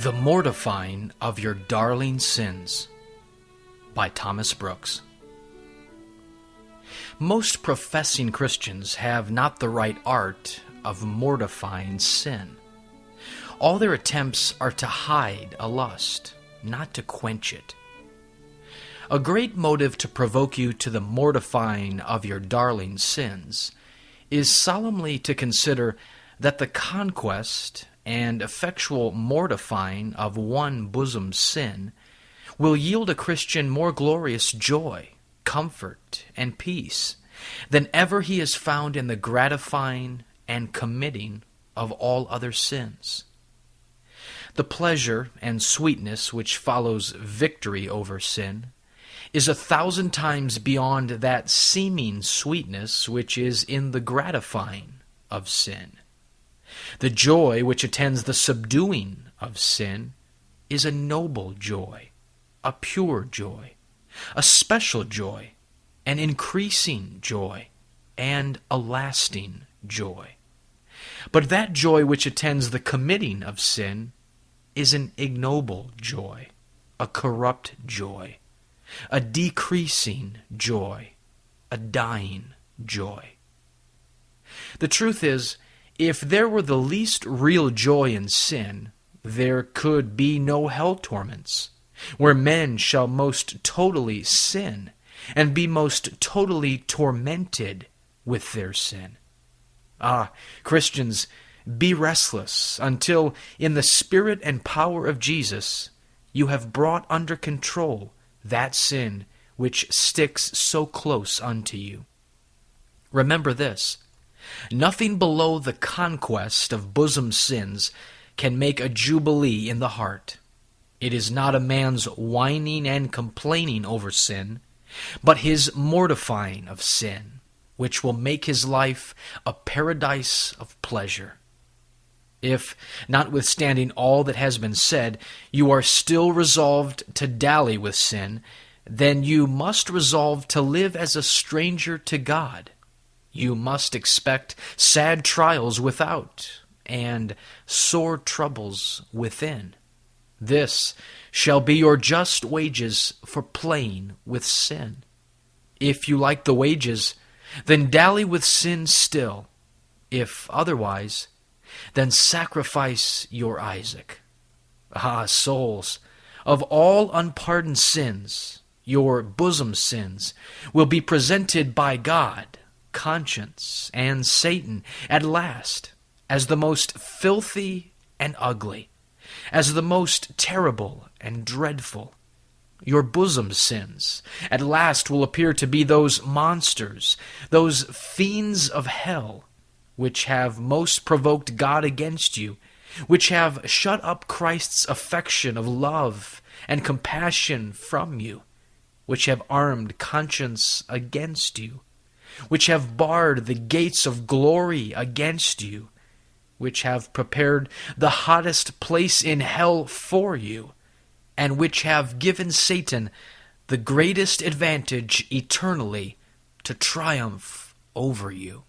The Mortifying of Your Darling Sins by Thomas Brooks. Most professing Christians have not the right art of mortifying sin. All their attempts are to hide a lust, not to quench it. A great motive to provoke you to the mortifying of your darling sins is solemnly to consider that the conquest and effectual mortifying of one bosom sin will yield a Christian more glorious joy, comfort, and peace than ever he has found in the gratifying and committing of all other sins. The pleasure and sweetness which follows victory over sin is 1,000 times beyond that seeming sweetness which is in the gratifying of sin. The joy which attends the subduing of sin is a noble joy, a pure joy, a special joy, an increasing joy, and a lasting joy. But that joy which attends the committing of sin is an ignoble joy, a corrupt joy, a decreasing joy, a dying joy. The truth is, if there were the least real joy in sin, there could be no hell torments, where men shall most totally sin, and be most totally tormented with their sin. Ah, Christians, be restless until, in the Spirit and power of Jesus, you have brought under control that sin which sticks so close unto you. Remember this: nothing below the conquest of bosom sins can make a jubilee in the heart. It is not a man's whining and complaining over sin, but his mortifying of sin, which will make his life a paradise of pleasure. If, notwithstanding all that has been said, you are still resolved to dally with sin, then you must resolve to live as a stranger to God. You must expect sad trials without, and sore troubles within. This shall be your just wages for playing with sin. If you like the wages, then dally with sin still. If otherwise, then sacrifice your Isaac. Ah, souls, of all unpardoned sins, your bosom sins will be presented by God, conscience, and Satan at last as the most filthy and ugly, as the most terrible and dreadful. Your bosom sins at last will appear to be those monsters, those fiends of hell, which have most provoked God against you, which have shut up Christ's affection of love and compassion from you, which have armed conscience against you, which have barred the gates of glory against you, which have prepared the hottest place in hell for you, and which have given Satan the greatest advantage eternally to triumph over you.